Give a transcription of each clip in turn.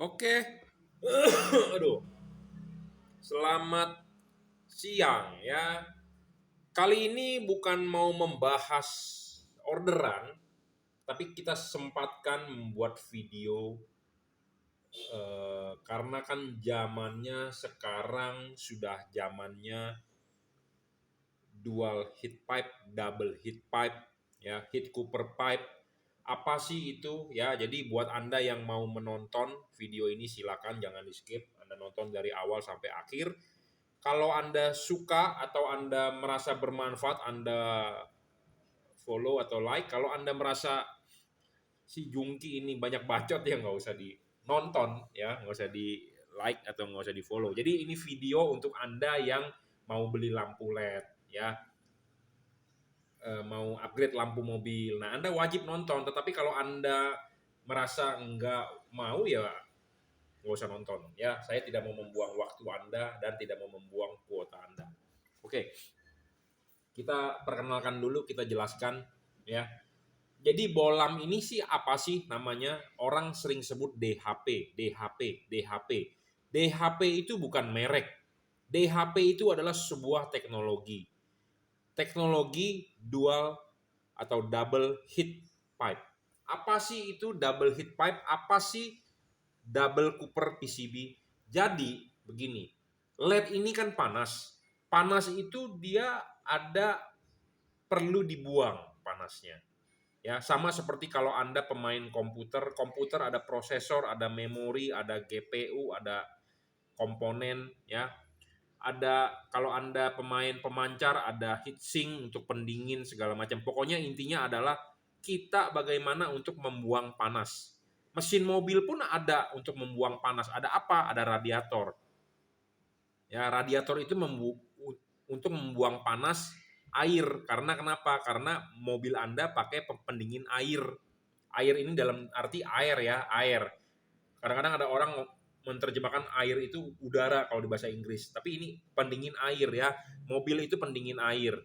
Oke, aduh, selamat siang ya. Kali ini bukan mau membahas orderan, tapi kita sempatkan membuat video karena kan zamannya sekarang sudah zamannya dual heat pipe, double heat pipe, ya, heat cooper pipe. Apa sih itu ya? Jadi buat Anda yang mau menonton video ini silakan jangan di-skip. Anda nonton dari awal sampai akhir. Kalau Anda suka atau Anda merasa bermanfaat, Anda follow atau like. Kalau Anda merasa si Jungki ini banyak bacot ya nggak usah dinonton ya, nggak usah di like atau nggak usah di follow. Jadi ini video untuk Anda yang mau beli lampu LED ya, mau upgrade lampu mobil. Nah, Anda wajib nonton. Tetapi kalau Anda merasa nggak mau ya nggak usah nonton. Ya, saya tidak mau membuang waktu Anda dan tidak mau membuang kuota Anda. Oke, kita perkenalkan dulu, kita jelaskan ya. Jadi bolam ini sih apa sih namanya? Orang sering sebut DHP, DHP, DHP. DHP itu bukan merek. DHP itu adalah sebuah teknologi. Teknologi dual atau double heat pipe. Apa sih itu double heat pipe? Apa sih double cooper PCB? Jadi begini, LED ini kan panas. Panas itu dia ada perlu dibuang panasnya. Ya, sama seperti kalau Anda pemain komputer, komputer ada prosesor, ada memori, ada GPU, ada komponen ya. Ada kalau Anda pemain pemancar, ada heatsink untuk pendingin segala macam. Pokoknya intinya adalah kita bagaimana untuk membuang panas. Mesin mobil pun ada untuk membuang panas. Ada apa? Ada radiator. Ya, radiator itu untuk membuang panas air. Karena kenapa? Karena mobil Anda pakai pendingin air. Air ini dalam arti air ya, air. Kadang-kadang ada orang menerjemahkan air itu udara kalau di bahasa Inggris. Tapi ini pendingin air ya. Mobil itu pendingin air.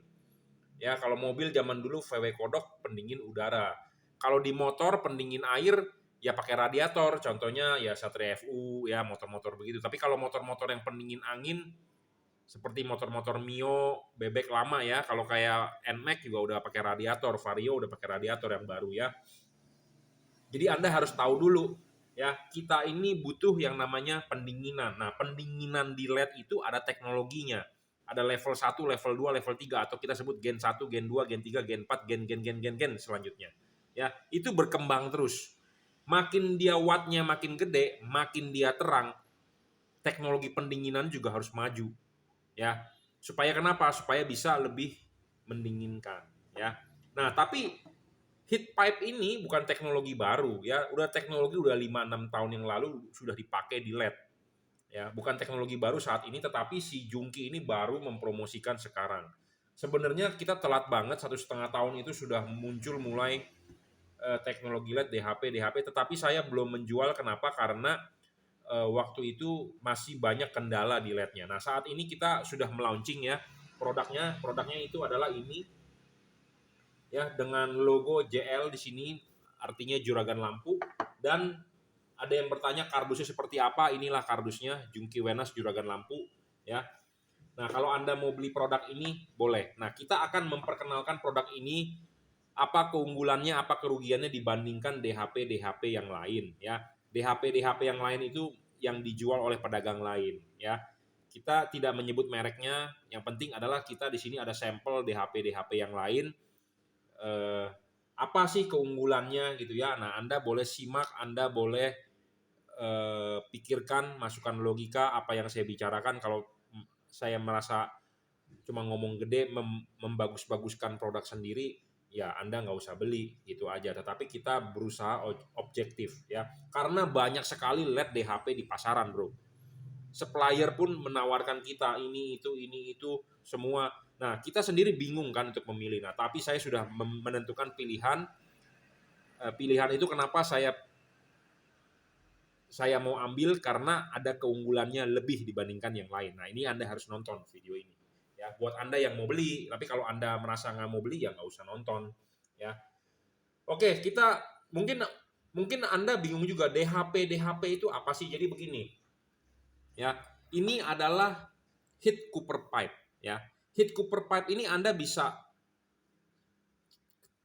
Ya, kalau mobil zaman dulu VW kodok pendingin udara. Kalau di motor pendingin air ya pakai radiator. Contohnya ya Satria FU ya, motor-motor begitu. Tapi kalau motor-motor yang pendingin angin seperti motor-motor Mio bebek lama ya, kalau kayak NMAX juga udah pakai radiator, Vario udah pakai radiator yang baru ya. Jadi Anda harus tahu dulu ya, kita ini butuh yang namanya pendinginan. Nah, pendinginan di LED itu ada teknologinya. Ada level 1, level 2, level 3 atau kita sebut gen 1, gen 2, gen 3, gen 4, gen selanjutnya. Ya, itu berkembang terus. Makin dia wattnya makin gede, makin dia terang, teknologi pendinginan juga harus maju. Ya. Supaya kenapa? Supaya bisa lebih mendinginkan, ya. Nah, tapi heat pipe ini bukan teknologi baru ya, udah teknologi udah 5-6 tahun yang lalu sudah dipakai di LED. Ya, bukan teknologi baru saat ini tetapi si Jungki ini baru mempromosikan sekarang. Sebenarnya kita telat banget, 1,5 tahun itu sudah muncul mulai teknologi LED DHP tetapi saya belum menjual kenapa? Karena waktu itu masih banyak kendala di LED-nya. Nah, saat ini kita sudah melaunching ya produknya. Produknya itu adalah ini ya dengan logo JL di sini artinya juragan lampu dan ada yang bertanya kardusnya seperti apa. Inilah kardusnya Jungki Wenas juragan lampu ya. Nah, kalau Anda mau beli produk ini boleh. Nah, kita akan memperkenalkan produk ini, apa keunggulannya, apa kerugiannya dibandingkan DHP yang lain ya. DHP yang lain itu yang dijual oleh pedagang lain ya. Kita tidak menyebut mereknya, yang penting adalah kita di sini ada sampel DHP yang lain. Apa sih keunggulannya gitu ya. Nah, Anda boleh simak, Anda boleh pikirkan, masukkan logika apa yang saya bicarakan. Kalau saya merasa cuma ngomong gede, membagus-baguskan produk sendiri, ya Anda nggak usah beli, gitu aja. Tetapi kita berusaha objektif ya, karena banyak sekali LED DHP di pasaran, bro. Supplier pun menawarkan kita ini itu semua. Nah, kita sendiri bingung kan untuk memilih. Nah, tapi saya sudah menentukan pilihan. Pilihan itu kenapa saya mau ambil karena ada keunggulannya lebih dibandingkan yang lain. Nah, ini Anda harus nonton video ini. Ya, buat Anda yang mau beli, tapi kalau Anda merasa nggak mau beli ya nggak usah nonton. Ya, oke, kita mungkin Mungkin Anda bingung juga DHP itu apa sih? Jadi begini, ya. Ini adalah heat cooper pipe, ya. Heat cooper pipe ini Anda bisa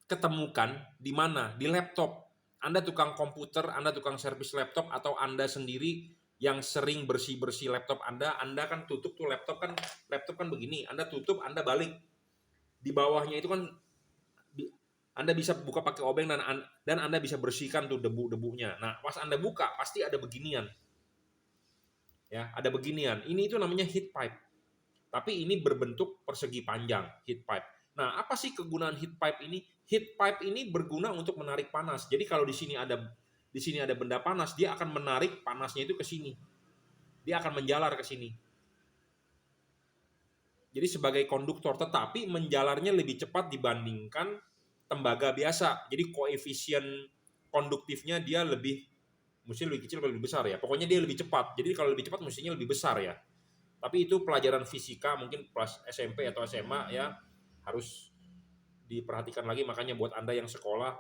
ketemukan di mana? Di laptop. Anda tukang komputer, Anda tukang servis laptop, atau Anda sendiri yang sering bersih-bersih laptop Anda kan tutup tuh laptop kan begini, Anda tutup, Anda balik. Di bawahnya itu kan Anda bisa buka pakai obeng dan Anda bisa bersihkan tuh debu-debunya. Nah, pas Anda buka pasti ada beginian. Ya, ada beginian. Ini itu namanya heat pipe. Tapi ini berbentuk persegi panjang, heat pipe. Nah, apa sih kegunaan heat pipe ini? Heat pipe ini berguna untuk menarik panas. Jadi kalau di sini ada benda panas, dia akan menarik panasnya itu ke sini. Dia akan menjalar ke sini. Jadi sebagai konduktor, tetapi menjalarnya lebih cepat dibandingkan tembaga biasa. Jadi koefisien konduktifnya dia mesti lebih kecil atau lebih besar ya. Pokoknya dia lebih cepat. Jadi kalau lebih cepat mestinya lebih besar ya. Tapi itu pelajaran fisika mungkin pas SMP atau SMA ya harus diperhatikan lagi. Makanya buat Anda yang sekolah,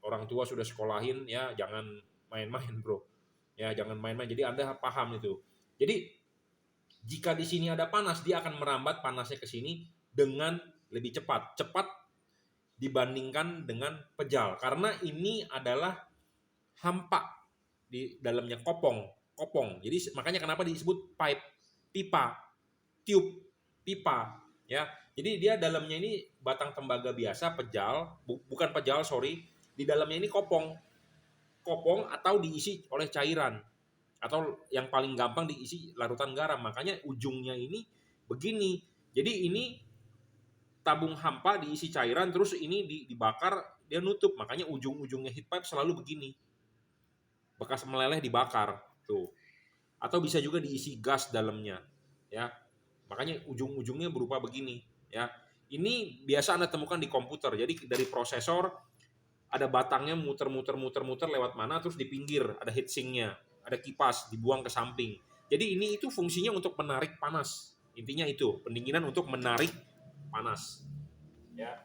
orang tua sudah sekolahin ya, jangan main-main bro. Ya jangan main-main. Jadi Anda paham itu. Jadi jika di sini ada panas, dia akan merambat panasnya ke sini dengan lebih cepat. Cepat dibandingkan dengan pejal. Karena ini adalah hampa di dalamnya kopong. Jadi makanya kenapa disebut pipe, pipa, tube, pipa, ya. Jadi dia dalamnya ini batang tembaga biasa, pejal, bukan pejal, sorry. Di dalamnya ini kopong atau diisi oleh cairan, atau yang paling gampang diisi larutan garam. Makanya ujungnya ini begini. Jadi ini tabung hampa diisi cairan, terus ini dibakar, dia nutup. Makanya ujung-ujungnya heat pipe selalu begini. Bekas meleleh dibakar tuh, atau bisa juga diisi gas dalamnya ya, makanya ujung-ujungnya berupa begini ya. Ini biasa Anda temukan di komputer. Jadi dari prosesor ada batangnya muter lewat mana, terus di pinggir ada heatsinknya, ada kipas dibuang ke samping. Jadi ini itu fungsinya untuk menarik panas, intinya itu pendinginan untuk menarik panas ya.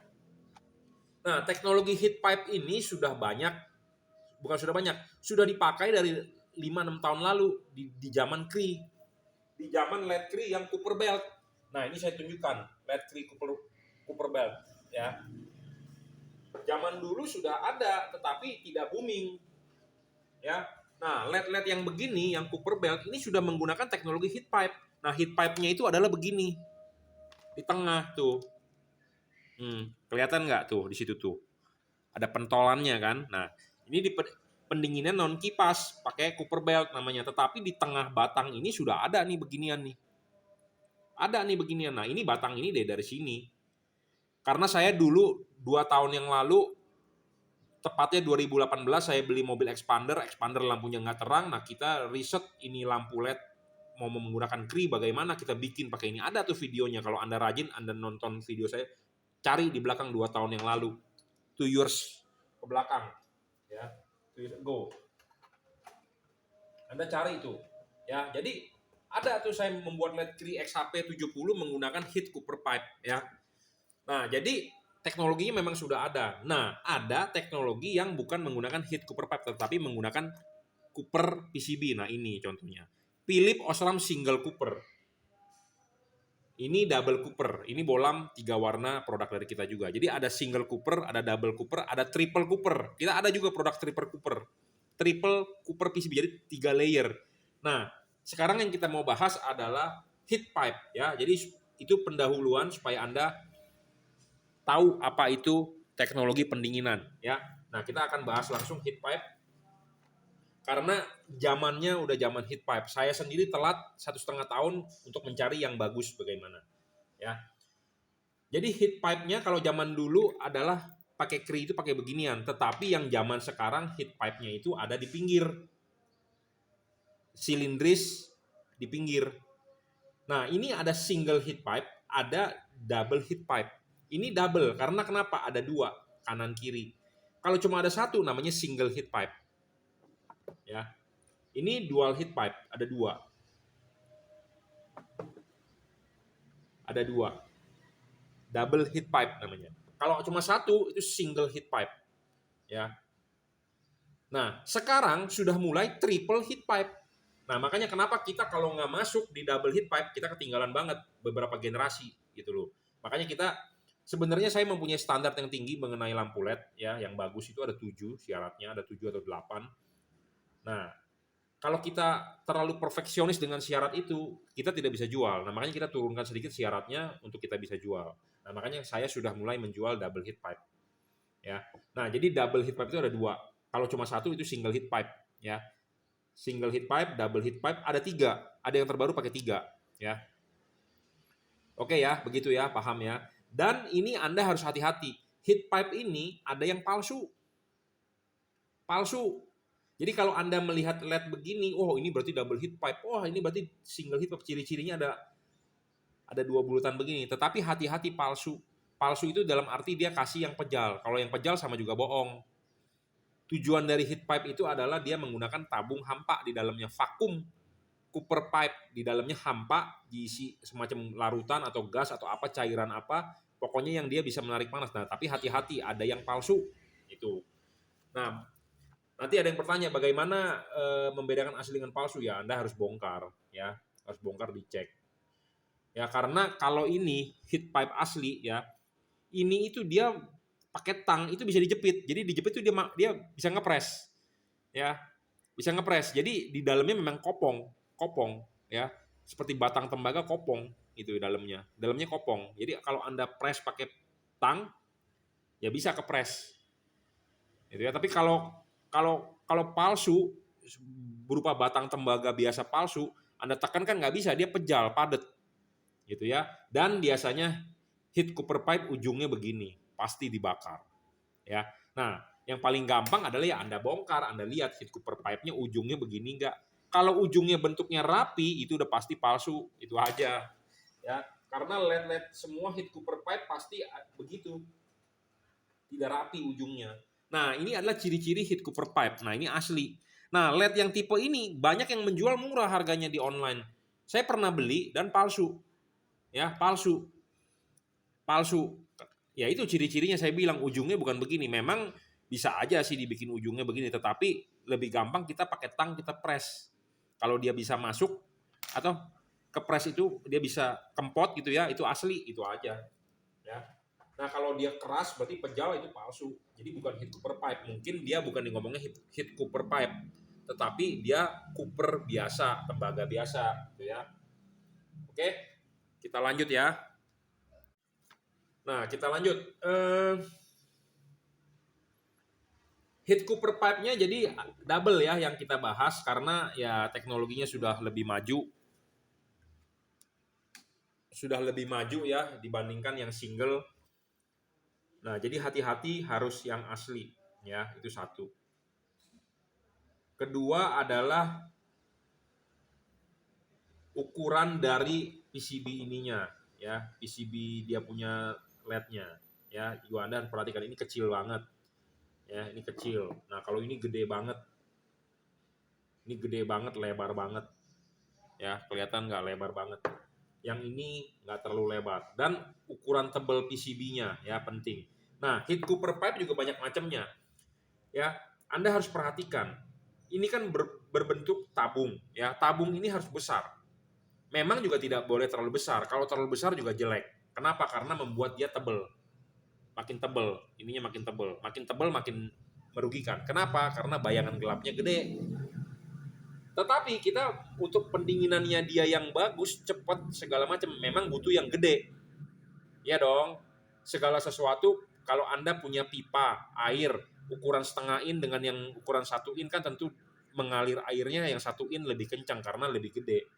Nah, teknologi heat pipe ini sudah dipakai dari 5-6 tahun lalu di zaman Cree. Di zaman LED Cree yang Cooper Belt. Nah, ini saya tunjukkan LED Cree Cooper Belt ya. Zaman dulu sudah ada tetapi tidak booming. Ya. Nah, LED-LED yang begini yang Cooper Belt ini sudah menggunakan teknologi heat pipe. Nah, heat pipe-nya itu adalah begini. Di tengah tuh. Kelihatan nggak tuh di situ tuh? Ada pentolannya kan. Nah, ini pendinginan non kipas pakai Cooper Belt namanya. Tetapi di tengah batang ini sudah ada nih beginian nih. Ada nih beginian. Nah, ini batang ini dari sini. Karena saya dulu 2 tahun yang lalu, tepatnya 2018, saya beli mobil expander lampunya nggak terang. Nah, kita riset ini lampu LED mau menggunakan Cree, bagaimana kita bikin pakai ini. Ada tuh videonya. Kalau Anda rajin, Anda nonton video saya, cari di belakang 2 tahun yang lalu. 2 years ke belakang. Ya, 2 years ago. Anda cari itu. Ya, jadi ada tuh saya membuat LED Cree XHP 70 menggunakan heat cooper pipe ya. Nah, jadi teknologinya memang sudah ada. Nah, ada teknologi yang bukan menggunakan heat cooper pipe tetapi menggunakan cooper PCB. Nah, ini contohnya. Philip Osram single cooper. Ini double cooper. Ini bolam 3 warna produk dari kita juga. Jadi ada single cooper, ada double cooper, ada triple cooper. Kita ada juga produk triple cooper. Triple cooper PCB, jadi 3 layer. Nah, sekarang yang kita mau bahas adalah heat pipe ya. Jadi itu pendahuluan supaya Anda tahu apa itu teknologi pendinginan ya. Nah, kita akan bahas langsung heat pipe karena zamannya udah zaman heat pipe. Saya sendiri telat 1,5 tahun untuk mencari yang bagus bagaimana ya. Jadi heat pipe-nya kalau zaman dulu adalah pakai Cree itu pakai beginian, tetapi yang zaman sekarang heat pipe-nya itu ada di pinggir, silindris di pinggir. Nah, ini ada single heat pipe, ada double heat pipe. Ini double karena kenapa? Ada 2 kanan kiri. Kalau cuma ada 1 namanya single heat pipe. Ya. Ini dual heat pipe, ada 2. Ada 2. Double heat pipe namanya. Kalau cuma 1 itu single heat pipe. Ya. Nah, sekarang sudah mulai triple heat pipe. Nah, makanya kenapa kita kalau nggak masuk di double heat pipe, kita ketinggalan banget beberapa generasi gitu loh. Makanya kita sebenarnya saya mempunyai standar yang tinggi mengenai lampu LED ya, yang bagus itu ada 7 syaratnya, ada 7 atau 8. Nah, kalau kita terlalu perfeksionis dengan syarat itu, kita tidak bisa jual. Nah, makanya kita turunkan sedikit syaratnya untuk kita bisa jual. Nah, makanya saya sudah mulai menjual double heat pipe. Ya. Nah, jadi double heat pipe itu ada 2. Kalau cuma satu itu single heat pipe. Ya. Single heat pipe, double heat pipe, ada 3. Ada yang terbaru pakai 3. Ya. Oke ya, begitu ya, paham ya. Dan ini Anda harus hati-hati. Heat pipe ini ada yang palsu. Palsu. Jadi kalau Anda melihat LED begini, oh ini berarti double heat pipe, oh ini berarti single heat pipe, ciri-cirinya ada 2 bulatan begini. Tetapi hati-hati palsu. Palsu itu dalam arti dia kasih yang pejal. Kalau yang pejal sama juga bohong. Tujuan dari heat pipe itu adalah dia menggunakan tabung hampa di dalamnya, vakum copper pipe di dalamnya hampa, diisi semacam larutan atau gas atau apa cairan apa, pokoknya yang dia bisa menarik panas. Nah, tapi hati-hati ada yang palsu itu. Nah, nanti ada yang bertanya bagaimana membedakan asli dengan palsu ya? Anda harus bongkar ya, harus bongkar dicek. Ya karena kalau ini heat pipe asli ya, ini itu dia pakai tang itu bisa dijepit. Jadi dijepit itu dia bisa ngepres. Ya. Bisa ngepres. Jadi di dalamnya memang kopong ya. Seperti batang tembaga kopong itu di dalamnya. Dalamnya kopong. Jadi kalau Anda press pakai tang ya bisa kepres. Gitu ya. Tapi kalau palsu berupa batang tembaga biasa palsu, Anda tekan kan nggak bisa, dia pejal, padat. Gitu ya. Dan biasanya heat copper pipe ujungnya begini, pasti dibakar. Ya. Nah, yang paling gampang adalah ya Anda bongkar, Anda lihat heat copper pipe-nya ujungnya begini enggak. Kalau ujungnya bentuknya rapi, itu udah pasti palsu, itu aja. Ya, karena LED semua heat copper pipe pasti begitu. Tidak rapi ujungnya. Nah, ini adalah ciri-ciri heat copper pipe. Nah, ini asli. Nah, LED yang tipe ini banyak yang menjual murah harganya di online. Saya pernah beli dan palsu. Ya, palsu. Palsu. Ya itu ciri-cirinya saya bilang ujungnya bukan begini. Memang bisa aja sih dibikin ujungnya begini, tetapi lebih gampang kita pakai tang, kita press. Kalau dia bisa masuk atau ke press itu dia bisa kempot gitu ya, itu asli, itu aja. Ya. Nah kalau dia keras berarti pejal itu palsu. Jadi bukan heat copper pipe. Mungkin dia bukan ngomongnya heat copper pipe, tetapi dia copper biasa, tembaga biasa, gitu ya. Oke, kita lanjut ya. Nah kita lanjut. Heat copper pipe-nya jadi double ya yang kita bahas karena ya teknologinya sudah lebih maju. Sudah lebih maju ya dibandingkan yang single. Nah, jadi hati-hati harus yang asli ya, itu satu. Kedua adalah ukuran dari PCB ininya ya, PCB dia punya LED-nya ya. Juga Anda perhatikan ini kecil banget. Ya, ini kecil. Nah, kalau ini gede banget. Ini gede banget, lebar banget. Ya, kelihatan nggak lebar banget. Yang ini nggak terlalu lebar. Dan ukuran tebal PCB-nya ya penting. Nah, heat copper pipe juga banyak macamnya. Ya, Anda harus perhatikan. Ini kan berbentuk tabung. Ya, tabung ini harus besar. Memang juga tidak boleh terlalu besar. Kalau terlalu besar juga jelek. Kenapa? Karena membuat dia tebal. Makin tebal, ininya makin tebal. Makin tebal makin merugikan. Kenapa? Karena bayangan gelapnya gede. Tetapi kita untuk pendinginannya dia yang bagus, cepat, segala macam, memang butuh yang gede. Ya dong, segala sesuatu kalau Anda punya pipa air ukuran setengah in dengan yang ukuran 1 in kan tentu mengalir airnya yang 1 in lebih kencang karena lebih gede.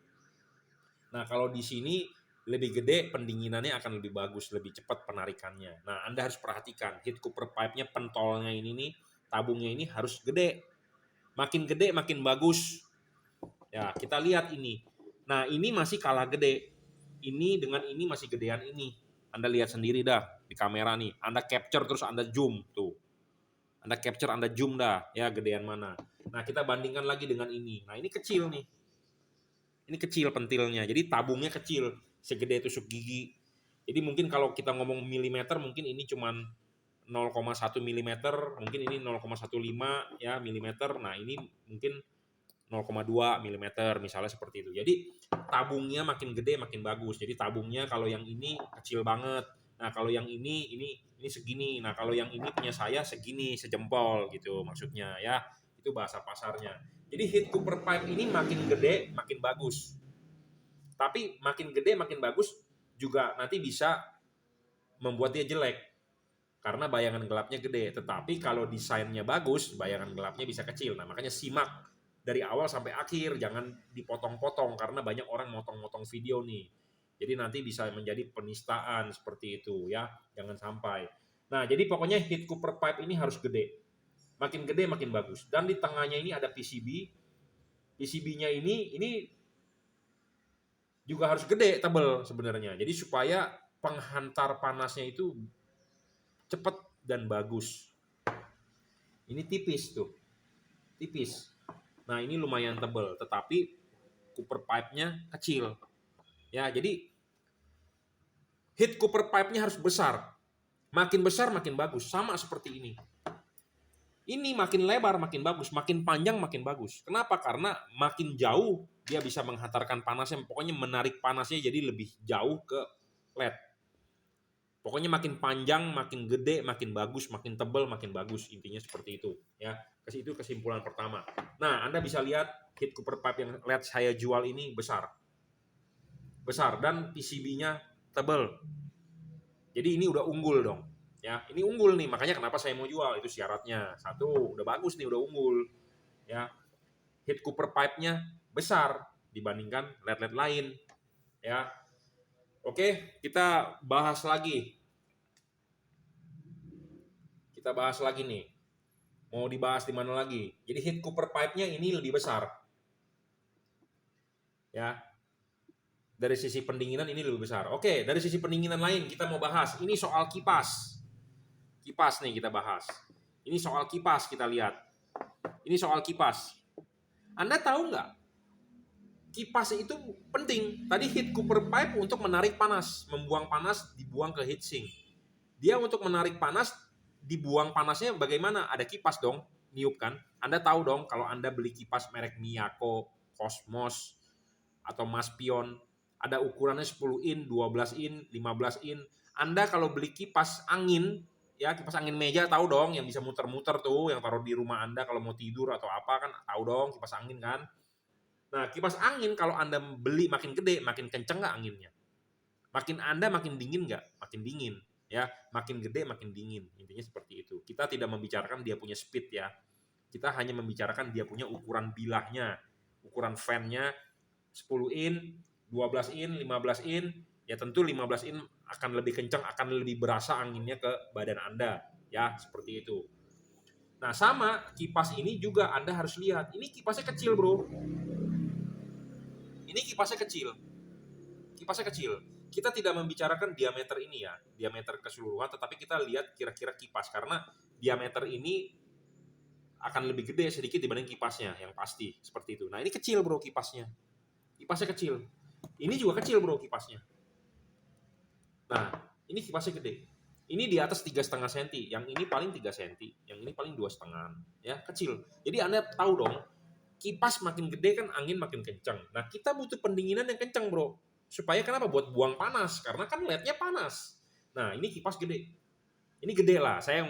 Nah kalau di sini lebih gede pendinginannya akan lebih bagus, lebih cepat penarikannya. Nah Anda harus perhatikan heat copper pipe-nya pentolnya ini nih, tabungnya ini harus gede. Makin gede makin bagus. Ya, kita lihat ini. Nah, ini masih kalah gede. Ini dengan ini masih gedean ini. Anda lihat sendiri dah di kamera nih. Anda capture terus Anda zoom tuh. Anda capture, Anda zoom dah, ya gedean mana. Nah, kita bandingkan lagi dengan ini. Nah, ini kecil nih. Ini kecil pentilnya. Jadi tabungnya kecil, segede tusuk gigi. Jadi mungkin kalau kita ngomong milimeter mungkin ini cuman 0,1 mm, mungkin ini 0,15 ya milimeter. Nah, ini mungkin 0,2 mm misalnya seperti itu. Jadi tabungnya makin gede makin bagus. Jadi tabungnya kalau yang ini kecil banget. Nah, kalau yang ini segini. Nah, kalau yang ini punya saya segini, sejempol gitu maksudnya ya. Itu bahasa pasarnya. Jadi heat cooper pipe ini makin gede makin bagus. Tapi makin gede makin bagus juga nanti bisa membuat dia jelek karena bayangan gelapnya gede. Tetapi kalau desainnya bagus, bayangan gelapnya bisa kecil. Nah, makanya simak dari awal sampai akhir, jangan dipotong-potong karena banyak orang motong-motong video nih. Jadi nanti bisa menjadi penistaan seperti itu ya, jangan sampai. Nah, jadi pokoknya heat cooper pipe ini harus gede. Makin gede makin bagus. Dan di tengahnya ini ada PCB. PCB-nya ini juga harus gede, tebel sebenarnya. Jadi supaya penghantar panasnya itu cepat dan bagus. Ini tipis tuh, tipis. Nah, ini lumayan tebal, tetapi cooper pipe-nya kecil. Ya, jadi heat cooper pipe-nya harus besar. Makin besar makin bagus, sama seperti ini. Ini makin lebar makin bagus, makin panjang makin bagus. Kenapa? Karena makin jauh dia bisa menghantarkan panasnya, pokoknya menarik panasnya jadi lebih jauh ke LED. Pokoknya makin panjang, makin gede, makin bagus, makin tebal, makin bagus. Intinya seperti itu. Ya, itu kesimpulan pertama. Nah, Anda bisa lihat heat cooper pipe yang LED saya jual ini besar. Besar dan PCB-nya tebal. Jadi ini udah unggul dong. Ya, ini unggul nih. Makanya kenapa saya mau jual, itu syaratnya. Satu, udah bagus nih, udah unggul. Ya. Heat cooper pipe-nya besar dibandingkan LED-LED lain. Ya. Oke, kita bahas lagi. Kita bahas lagi nih. Mau dibahas di mana lagi? Jadi heat cooper pipe-nya ini lebih besar. Ya. Dari sisi pendinginan ini lebih besar. Oke, dari sisi pendinginan lain kita mau bahas. Ini soal kipas. Kipas nih kita bahas. Ini soal kipas kita lihat. Ini soal kipas. Anda tahu nggak? Kipas itu penting. Tadi heat cooper pipe untuk menarik panas. Membuang panas dibuang ke heatsink. Dia untuk menarik panas, dibuang panasnya bagaimana? Ada kipas dong, niup kan? Anda tahu dong kalau Anda beli kipas merek Miyako, Cosmos, atau Maspion, ada ukurannya 10 in, 12 in, 15 in. Anda kalau beli kipas angin, ya kipas angin meja tahu dong, yang bisa muter-muter tuh, yang taruh di rumah Anda kalau mau tidur atau apa kan, tahu dong kipas angin kan. Nah, kipas angin kalau Anda beli makin gede, makin kenceng nggak anginnya? Makin Anda makin dingin nggak? Makin dingin. Ya, makin gede makin dingin. Intinya seperti itu. Kita tidak membicarakan dia punya speed ya. Kita hanya membicarakan dia punya ukuran bilahnya, ukuran fan-nya 10 in, 12 in, 15 in, ya tentu 15 in akan lebih kencang, akan lebih berasa anginnya ke badan Anda. Ya, seperti itu. Nah, sama kipas ini juga Anda harus lihat. Ini kipasnya kecil, bro. Ini kipasnya kecil. Kipasnya kecil. Kita tidak membicarakan diameter ini ya, diameter keseluruhan, tetapi kita lihat kira-kira kipas. Karena diameter ini akan lebih gede sedikit dibanding kipasnya, yang pasti. Seperti itu. Nah, ini kecil, bro, kipasnya. Kipasnya kecil. Ini juga kecil, bro, kipasnya. Nah, ini kipasnya gede. Ini di atas 3,5 cm, yang ini paling 3 cm, yang ini paling 2,5, ya, kecil. Jadi Anda tahu dong, kipas makin gede kan angin makin kencang. Nah, kita butuh pendinginan yang kencang, bro. Supaya kenapa? Buat buang panas, karena kan LED-nya panas. Nah, ini kipas gede. Ini gede lah, saya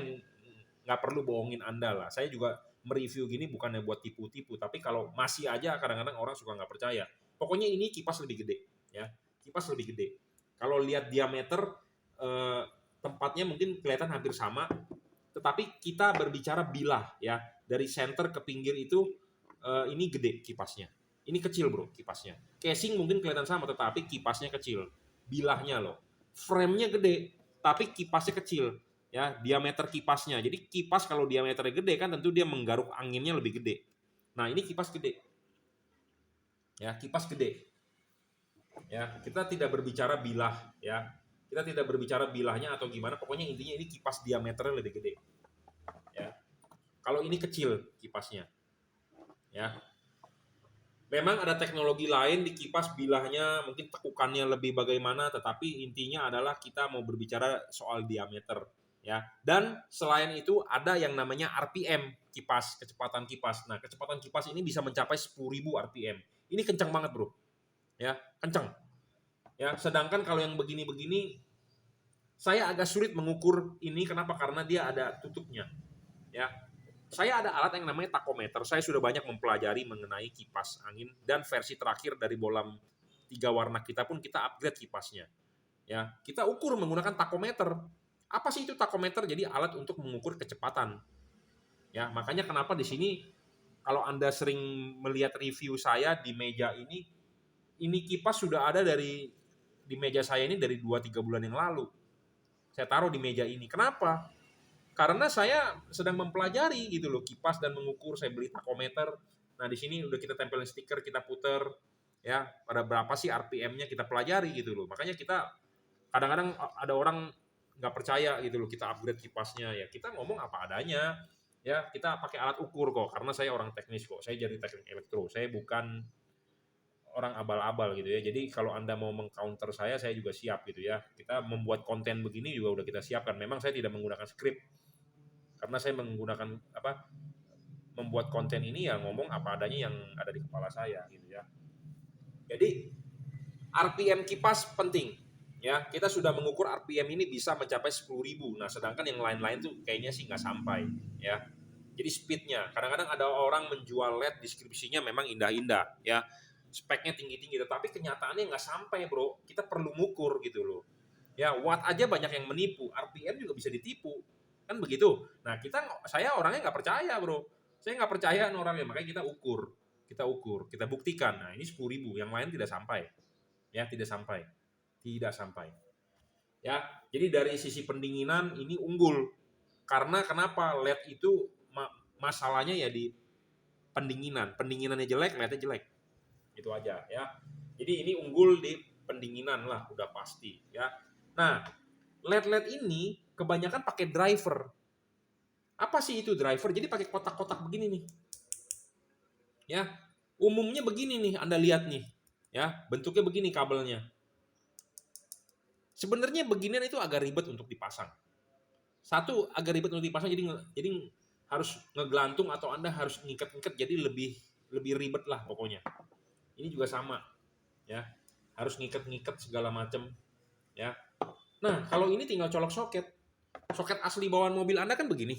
nggak perlu bohongin Anda lah. Saya juga mereview gini bukannya buat tipu-tipu, tapi kalau masih aja kadang-kadang orang suka nggak percaya. Pokoknya ini kipas lebih gede, ya. Kipas lebih gede. Kalau lihat diameter tempatnya mungkin kelihatan hampir sama, tetapi kita berbicara bilah ya. Dari center ke pinggir itu ini gede kipasnya. Ini kecil, bro, kipasnya. Casing mungkin kelihatan sama, tetapi kipasnya kecil. Bilahnya loh. Frame-nya gede, tapi kipasnya kecil. Ya, diameter kipasnya. Jadi kipas kalau diameternya gede kan tentu dia menggaruk anginnya lebih gede. Nah, ini kipas gede. Ya, kipas gede. Ya, kita tidak berbicara bilah ya. Kita tidak berbicara bilahnya atau gimana, pokoknya intinya ini kipas diameternya lebih gede. Ya. Kalau ini kecil kipasnya. Ya. Memang ada teknologi lain di kipas bilahnya, mungkin tekukannya lebih bagaimana, tetapi intinya adalah kita mau berbicara soal diameter. ya. Dan selain itu ada yang namanya RPM, kipas, kecepatan kipas. Nah, kecepatan kipas ini bisa mencapai 10.000 RPM. Ini kencang banget, Bro. Ya, kencang. Ya, sedangkan kalau yang begini-begini saya agak sulit mengukur ini. Kenapa? Karena dia ada tutupnya. Ya, saya ada alat yang namanya takometer. Saya sudah banyak mempelajari mengenai kipas angin dan versi terakhir dari bolam 3 warna kita pun kita upgrade kipasnya. Ya, kita ukur menggunakan takometer. Apa sih itu takometer? Jadi alat untuk mengukur kecepatan. Ya, makanya kenapa di sini kalau Anda sering melihat review saya di meja ini kipas sudah ada di meja saya ini dari 2-3 bulan yang lalu. Saya taruh di meja ini. Kenapa? Karena saya sedang mempelajari gitu loh kipas dan mengukur. Saya beli takometer. Nah, di sini udah kita tempelin stiker, kita puter ya, pada berapa sih RPM-nya kita pelajari gitu loh. Makanya kita kadang-kadang ada orang nggak percaya gitu loh, kita upgrade kipasnya ya. Kita ngomong apa adanya. Ya, kita pakai alat ukur kok karena saya orang teknis kok. Saya jadi teknik elektro. Saya bukan orang abal-abal gitu ya. Jadi kalau Anda mau mengcounter saya juga siap gitu ya. Kita membuat konten begini juga udah kita siapkan. Memang saya tidak menggunakan skrip. Karena saya menggunakan membuat konten ini ya ngomong apa adanya yang ada di kepala saya gitu ya. Jadi RPM kipas penting. Ya, kita sudah mengukur RPM ini bisa mencapai 10.000. Nah, sedangkan yang lain-lain tuh kayaknya sih nggak sampai ya. Jadi speednya, kadang-kadang ada orang menjual LED deskripsinya memang indah-indah ya, speknya tinggi-tinggi, tetapi kenyataannya nggak sampai, bro. Kita perlu ngukur gitu loh. Ya, watt aja banyak yang menipu, RPM juga bisa ditipu, kan begitu. Nah, saya orangnya nggak percaya, bro. Saya nggak percaya orangnya, makanya kita ukur, kita buktikan. Nah, ini 10.000, yang lain tidak sampai, ya, tidak sampai. Ya, jadi dari sisi pendinginan ini unggul. Karena kenapa? LED itu masalahnya ya di pendinginan. Pendinginannya jelek, LED-nya jelek. Itu aja ya. Jadi ini unggul di pendinginan lah, udah pasti ya. Nah, LED ini kebanyakan pakai driver. Apa sih itu driver? Jadi pakai kotak-kotak begini nih. Ya, umumnya begini nih, Anda lihat nih. Ya, bentuknya begini kabelnya. Sebenarnya beginian itu agak ribet untuk dipasang. Satu, agak ribet untuk dipasang, jadi harus ngegelantung atau Anda harus ngikat-ngikat, jadi lebih ribet lah pokoknya. Ini juga sama, ya, harus ngikat-ngikat segala macam, ya. Nah, kalau ini tinggal colok soket asli bawaan mobil Anda kan begini.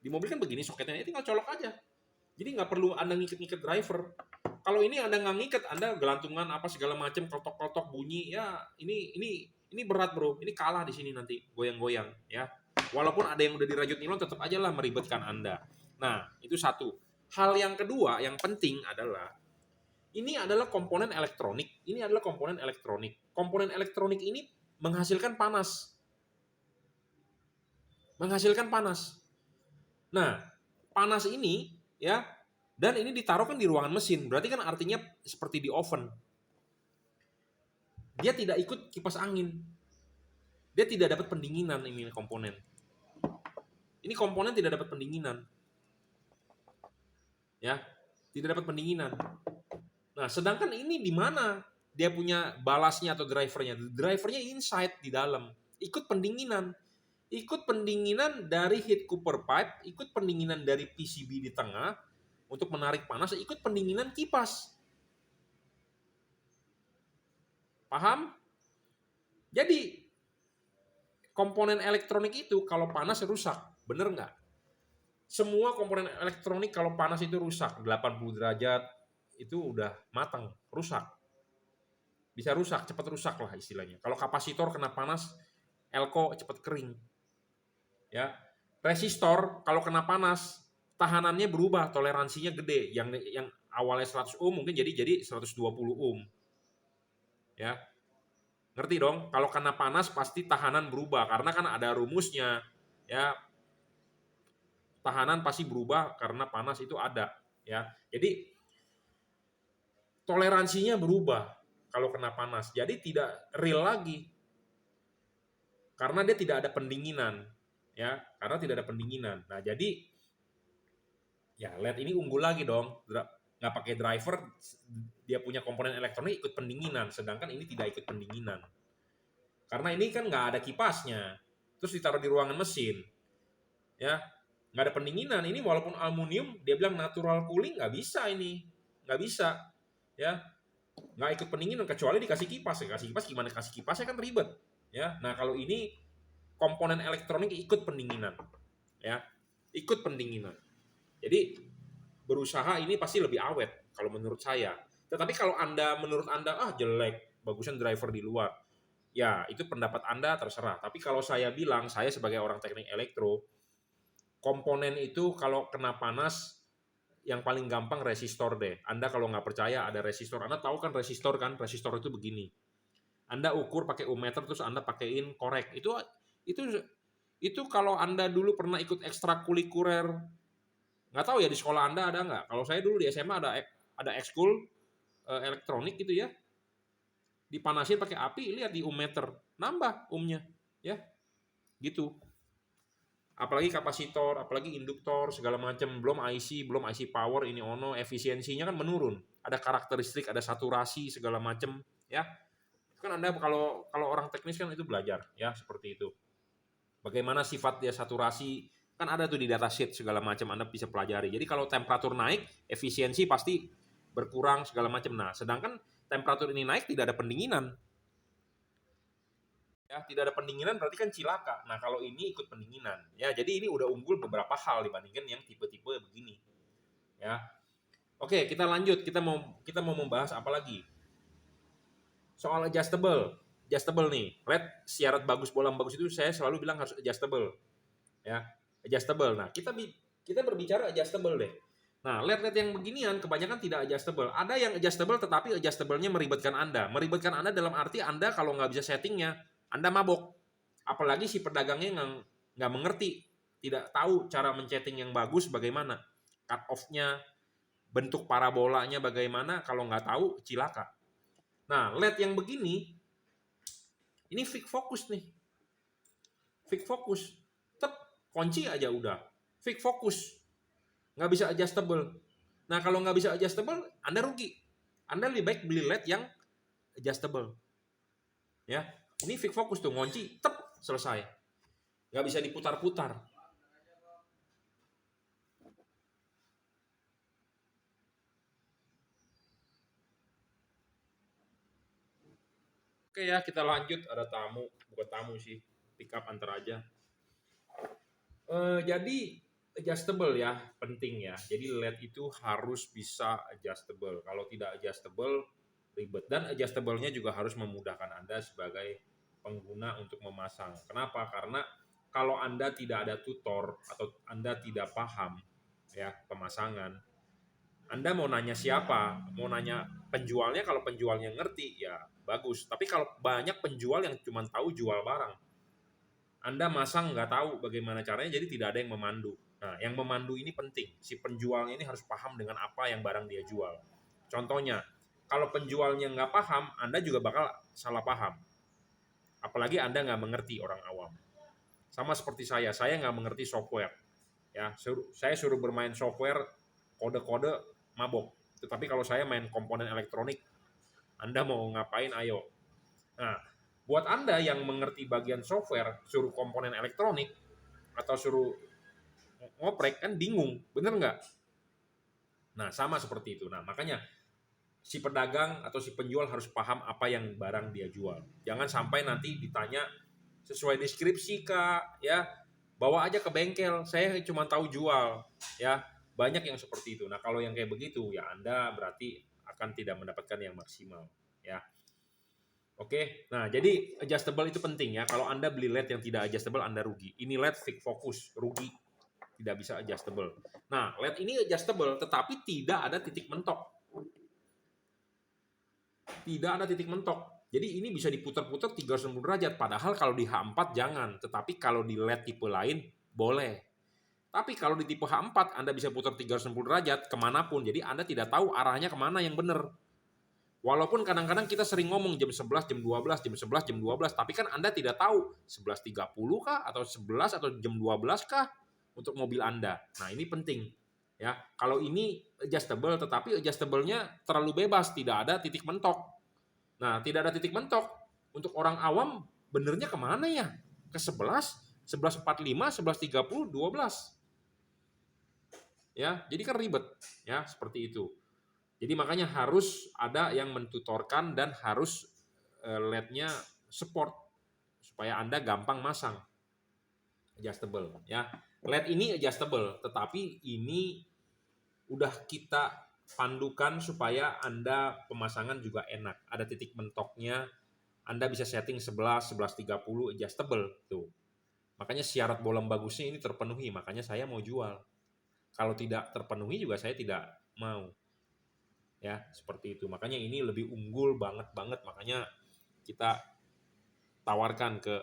Di mobil kan begini soketnya, tinggal colok aja. Jadi nggak perlu Anda ngikat-ngikat driver. Kalau ini Anda nggak ngikat, Anda gelantungan apa segala macam, klotok-klotok bunyi, ya ini berat, bro. Ini kalah di sini nanti, goyang-goyang, ya. Walaupun ada yang udah dirajut nilon, tetap aja lah meribetkan Anda. Nah, itu satu. Hal yang kedua, yang penting adalah, ini adalah komponen elektronik. Komponen elektronik ini menghasilkan panas. Nah, panas ini, ya, dan ini ditaruhkan di ruangan mesin. Berarti kan artinya seperti di oven. Dia tidak ikut kipas angin. Dia tidak dapat pendinginan ini komponen. Ini komponen tidak dapat pendinginan. Ya, tidak dapat pendinginan. Nah, sedangkan ini di mana dia punya balasnya atau drivernya? Drivernya inside di dalam. Ikut pendinginan. Ikut pendinginan dari heat cooper pipe, ikut pendinginan dari PCB di tengah untuk menarik panas, ikut pendinginan kipas. Paham? Jadi komponen elektronik itu kalau panas rusak, bener nggak? Semua komponen elektronik kalau panas itu rusak, 80 derajat itu udah matang, rusak. Bisa rusak, cepat rusak lah istilahnya. Kalau kapasitor kena panas, elko cepat kering. Ya, resistor kalau kena panas, tahanannya berubah, toleransinya gede. Yang awalnya 100 ohm mungkin jadi 120 ohm. Ya. Ngerti dong? Kalau kena panas pasti tahanan berubah karena kan ada rumusnya. Ya. Tahanan pasti berubah karena panas itu ada, ya. Jadi toleransinya berubah kalau kena panas. Jadi tidak real lagi. Karena dia tidak ada pendinginan, ya. Karena tidak ada pendinginan. Nah, jadi ya LED ini unggul lagi dong. Nggak pakai driver, dia punya komponen elektronik ikut pendinginan, sedangkan ini tidak ikut pendinginan. Karena ini kan nggak ada kipasnya. terus ditaruh di ruangan mesin, ya nggak ada pendinginan. Ini walaupun aluminium, dia bilang natural cooling, nggak bisa ini, nggak bisa, ya nggak ikut pendinginan kecuali dikasih kipas. Ya, kasih kipas gimana, kasih kipasnya kan ribet, ya. Nah kalau ini komponen elektronik ikut pendinginan, ya ikut pendinginan. Jadi berusaha ini pasti lebih awet kalau menurut saya. Tetapi kalau menurut anda jelek, bagusan driver di luar, ya itu pendapat anda, terserah. Tapi kalau saya bilang, saya sebagai orang teknik elektro, komponen itu kalau kena panas yang paling gampang resistor deh. Anda kalau nggak percaya ada resistor, Anda tahu kan resistor kan? Resistor itu begini. Anda ukur pakai ohmmeter terus Anda pakein korek. Itu kalau Anda dulu pernah ikut ekstrakurikuler, nggak tahu ya di sekolah Anda ada nggak? Kalau saya dulu di SMA ada ekskul elektronik gitu ya. Dipanasin pakai api, lihat di ohmmeter, nambah ohmnya, ya. Gitu. Apalagi kapasitor, apalagi induktor, segala macam, belum IC power, ini ono, efisiensinya kan menurun. Ada karakteristik, ada saturasi segala macam, ya. Kan Anda kalau orang teknis kan itu belajar, ya, seperti itu. Bagaimana sifat dia saturasi, kan ada tuh di datasheet segala macam, Anda bisa pelajari. Jadi kalau temperatur naik, efisiensi pasti berkurang segala macam. Nah, sedangkan temperatur ini naik tidak ada pendinginan. Ya, tidak ada pendinginan berarti kan cilaka. Nah, kalau ini ikut pendinginan. Ya, jadi ini udah unggul beberapa hal dibandingkan yang tipe-tipe begini. Ya. Oke, kita lanjut. Kita mau membahas apa lagi? Soal adjustable. Adjustable nih. LED syarat bagus, bolam bagus itu saya selalu bilang harus adjustable. Ya, adjustable. Nah, kita berbicara adjustable deh. Nah, LED yang beginian kebanyakan tidak adjustable. Ada yang adjustable tetapi adjustable-nya meribetkan Anda. Meribetkan Anda dalam arti Anda kalau nggak bisa settingnya, Anda mabok. Apalagi si pedagangnya nggak mengerti, tidak tahu cara men-setting yang bagus bagaimana. Cut off-nya, bentuk parabolanya bagaimana, kalau nggak tahu cilaka. Nah, LED yang begini, ini fix fokus nih. Fix fokus. Kunci aja udah. Fix fokus. Nggak bisa adjustable. Nah, kalau nggak bisa adjustable, Anda rugi. Anda lebih baik beli LED yang adjustable. Ya, ini fix fokus tuh, ngunci, selesai. Nggak bisa diputar-putar. Oke ya, kita lanjut. Ada tamu, bukan tamu sih, pick up antar aja. Jadi adjustable ya, penting ya. Jadi LED itu harus bisa adjustable. Kalau tidak adjustable, ribet. Dan adjustable-nya juga harus memudahkan Anda sebagai pengguna untuk memasang. Kenapa? Karena kalau Anda tidak ada tutor atau Anda tidak paham ya pemasangan, Anda mau nanya siapa? Mau nanya penjualnya, kalau penjualnya ngerti ya bagus. Tapi kalau banyak penjual yang cuma tahu jual barang, Anda masang nggak tahu bagaimana caranya, jadi tidak ada yang memandu. Nah, yang memandu ini penting. Si penjualnya ini harus paham dengan apa yang barang dia jual. Contohnya, kalau penjualnya nggak paham, Anda juga bakal salah paham. Apalagi Anda nggak mengerti, orang awam. Sama seperti saya nggak mengerti software. Ya, saya suruh bermain software, kode-kode, mabok. Tetapi kalau saya main komponen elektronik, Anda mau ngapain, ayo. Nah, buat Anda yang mengerti bagian software, suruh komponen elektronik, atau suruh ngoprek, kan bingung, bener nggak? Nah, sama seperti itu. Nah, makanya si pedagang atau si penjual harus paham apa yang barang dia jual. Jangan sampai nanti ditanya sesuai deskripsi Kak, ya bawa aja ke bengkel, saya cuma tahu jual, ya banyak yang seperti itu. Nah, kalau yang kayak begitu, ya Anda berarti akan tidak mendapatkan yang maksimal, ya. Oke, nah jadi adjustable itu penting ya. Kalau Anda beli LED yang tidak adjustable, Anda rugi. Ini LED fix fokus, rugi, tidak bisa adjustable. Nah, LED ini adjustable, tetapi tidak ada titik mentok. Tidak ada titik mentok. Jadi ini bisa diputar-putar 360 derajat. Padahal kalau di H4 jangan. Tetapi kalau di LED tipe lain, boleh. Tapi kalau di tipe H4, Anda bisa putar 360 derajat kemanapun. Jadi Anda tidak tahu arahnya kemana yang benar. Walaupun kadang-kadang kita sering ngomong jam 11, jam 12, jam 11, jam 12, tapi kan Anda tidak tahu 11.30 kah atau 11 atau jam 12 kah untuk mobil Anda. Nah, ini penting. Ya, kalau ini adjustable tetapi adjustable-nya terlalu bebas, tidak ada titik mentok. Nah, tidak ada titik mentok. Untuk orang awam benernya kemana ya? Ke 11 11.45, 11.30, 12. Ya, jadi kan ribet ya, seperti itu. Jadi makanya harus ada yang mentutorkan dan harus LED-nya support supaya Anda gampang masang. Adjustable ya. LED ini adjustable, tetapi ini udah kita pandukan supaya Anda pemasangan juga enak. Ada titik mentoknya. Anda bisa setting 11, 11.30 adjustable tuh. Makanya syarat bolam bagusnya ini terpenuhi, makanya saya mau jual. Kalau tidak terpenuhi juga saya tidak mau. Ya, seperti itu. Makanya ini lebih unggul banget, makanya kita tawarkan ke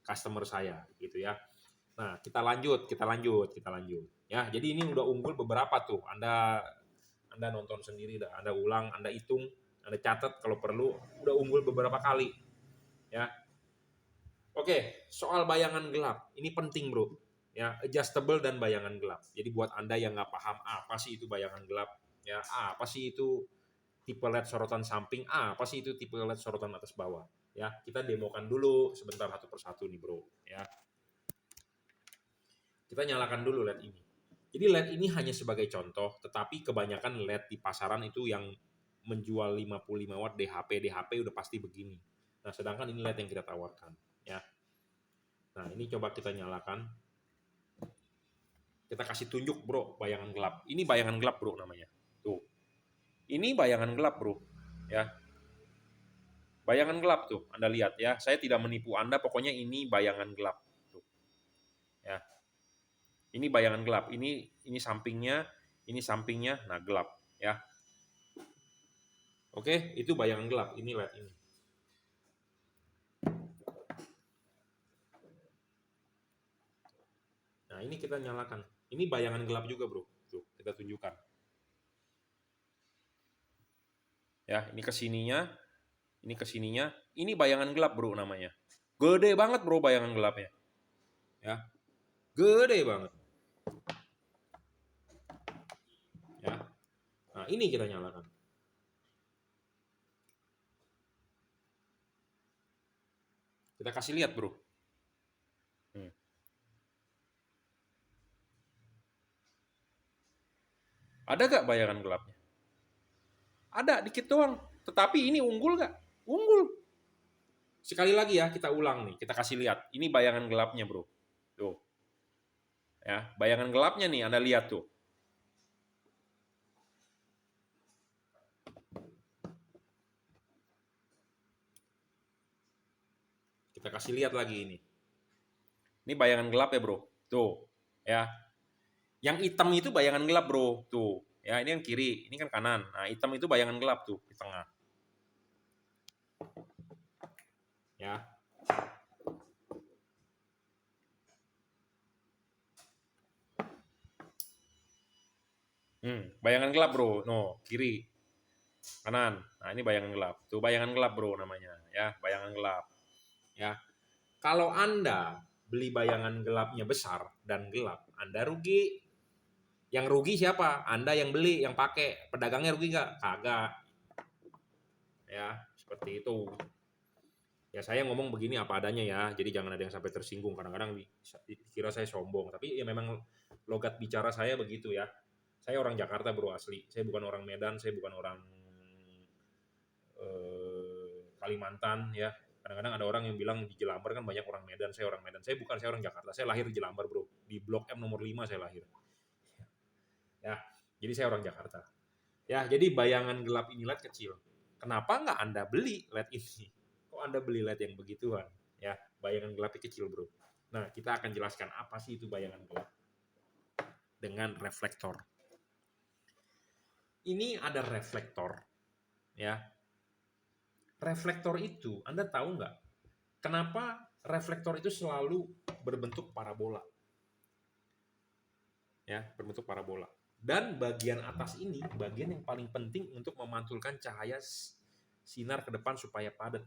customer saya gitu ya. Nah, kita lanjut. Ya, jadi ini udah unggul beberapa tuh. Anda nonton sendiri, Anda ulang, Anda hitung, Anda catat kalau perlu, udah unggul beberapa kali. Ya. Oke, soal bayangan gelap. Ini penting, Bro. Ya, adjustable dan bayangan gelap. Jadi buat Anda yang nggak paham apa sih itu bayangan gelap, ya, apa sih itu tipe LED sorotan samping, apa sih itu tipe LED sorotan atas bawah. Ya, kita demokan dulu sebentar satu persatu nih, Bro, ya. Kita nyalakan dulu LED ini. Jadi LED ini hanya sebagai contoh, tetapi kebanyakan LED di pasaran itu yang menjual 55 watt DHP udah pasti begini. Nah, sedangkan ini LED yang kita tawarkan, ya. Nah, ini coba kita nyalakan. Kita kasih tunjuk, Bro, bayangan gelap. Ini bayangan gelap, Bro, namanya. Tuh. Ini bayangan gelap, Bro. Ya. Bayangan gelap tuh, Anda lihat ya. Saya tidak menipu Anda, pokoknya ini bayangan gelap. Tuh. Ya. Ini bayangan gelap. Ini sampingnya, nah gelap, ya. Oke, itu bayangan gelap. Ini LED ini. Nah, ini kita nyalakan. Ini bayangan gelap juga, Bro. Tuh, kita tunjukkan. Ya, ini kesininya, ini bayangan gelap, Bro, namanya. Gede banget, Bro, bayangan gelapnya. Ya. Gede banget. Ya. Nah, ini kita nyalakan. Kita kasih lihat, Bro. Ada gak bayangan gelapnya? Ada, dikit doang. Tetapi ini unggul gak? Unggul. Sekali lagi ya, kita ulang nih. Kita kasih lihat. Ini bayangan gelapnya, Bro. Tuh. Ya, bayangan gelapnya nih, Anda lihat tuh. Kita kasih lihat lagi ini. Ini bayangan gelap ya, Bro. Tuh. Ya. Yang hitam itu bayangan gelap, Bro. Tuh. Ya, ini yang kiri, ini kan kanan. Nah, hitam itu bayangan gelap tuh di tengah. Ya. Bayangan gelap, Bro. No, kiri. Kanan. Nah, ini bayangan gelap. Tuh bayangan gelap, Bro, namanya. Ya, bayangan gelap. Ya. Kalau Anda beli bayangan gelapnya besar dan gelap, Anda rugi. Yang rugi siapa? Anda yang beli, yang pakai. Pedagangnya rugi nggak? Kagak. Ya, seperti itu. Ya, saya ngomong begini apa adanya ya, jadi jangan ada yang sampai tersinggung. Kadang-kadang dikira saya sombong, tapi ya memang logat bicara saya begitu ya. Saya orang Jakarta, Bro, asli. Saya bukan orang Medan, saya bukan orang Kalimantan ya. Kadang-kadang ada orang yang bilang di Jelambar kan banyak orang Medan, saya orang Medan. Saya bukan, saya orang Jakarta. Saya lahir di Jelambar, Bro. Di Blok M nomor 5 saya lahir. Ya, jadi saya orang Jakarta. Ya, jadi bayangan gelap ini LED kecil. Kenapa nggak Anda beli LED ini? Kok Anda beli LED yang begituan? Ya, bayangan gelapnya kecil, Bro. Nah, kita akan jelaskan apa sih itu bayangan gelap dengan reflektor. Ini ada reflektor, ya. Reflektor itu, Anda tahu nggak? Kenapa reflektor itu selalu berbentuk parabola? Ya, berbentuk parabola. Dan bagian atas ini, bagian yang paling penting untuk memantulkan cahaya sinar ke depan supaya padat.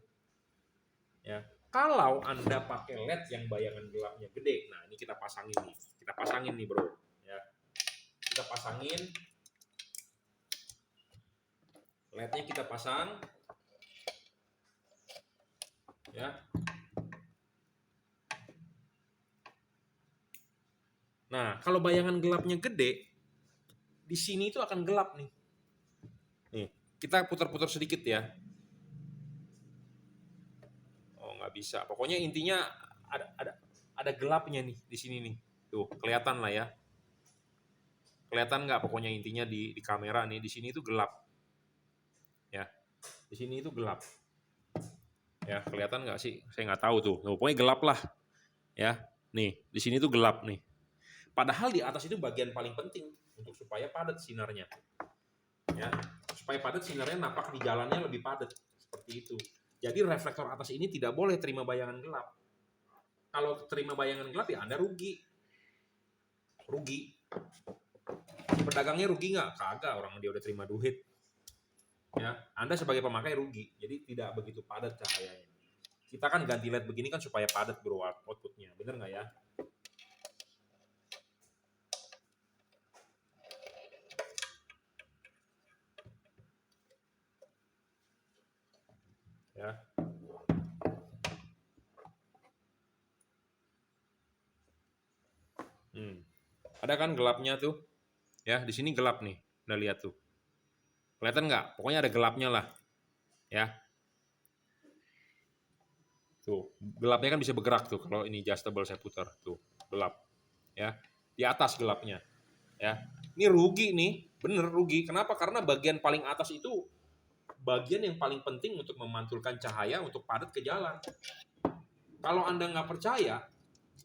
Ya, kalau Anda pakai LED yang bayangan gelapnya gede, nah ini kita pasangin nih, Bro. Ya, kita pasangin. LED-nya kita pasang. Ya. Nah, kalau bayangan gelapnya gede, di sini itu akan gelap nih. Nih, kita putar-putar sedikit ya. Oh, nggak bisa. Pokoknya intinya ada gelapnya nih di sini nih. Tuh, kelihatan lah ya. Kelihatan nggak pokoknya intinya di kamera nih, di sini itu gelap. Ya, di sini itu gelap. Ya, kelihatan nggak sih? Saya nggak tahu tuh. Nah, pokoknya gelap lah. Ya, nih, di sini tuh gelap nih. Padahal di atas itu bagian paling penting untuk supaya padat sinarnya. Ya, supaya padat sinarnya napak di jalannya lebih padat. Seperti itu. Jadi reflektor atas ini tidak boleh terima bayangan gelap. Kalau terima bayangan gelap ya Anda rugi. Rugi. Pedagangnya rugi nggak? Kagak, orang dia udah terima duit. Ya, Anda sebagai pemakai rugi. Jadi tidak begitu padat cahayanya. Kita kan ganti LED begini kan supaya padat bro outputnya. Bener nggak ya? Ya. Ada kan gelapnya tuh? Ya, di sini gelap nih. Udah lihat tuh. Kelihatan nggak? Pokoknya ada gelapnya lah. Ya. Tuh, gelapnya kan bisa bergerak tuh kalau ini adjustable saya putar. Tuh, gelap. Ya. Di atas gelapnya. Ya. Ini rugi nih, bener rugi. Kenapa? Karena bagian paling atas itu bagian yang paling penting untuk memantulkan cahaya untuk padat ke jalan. Kalau Anda nggak percaya,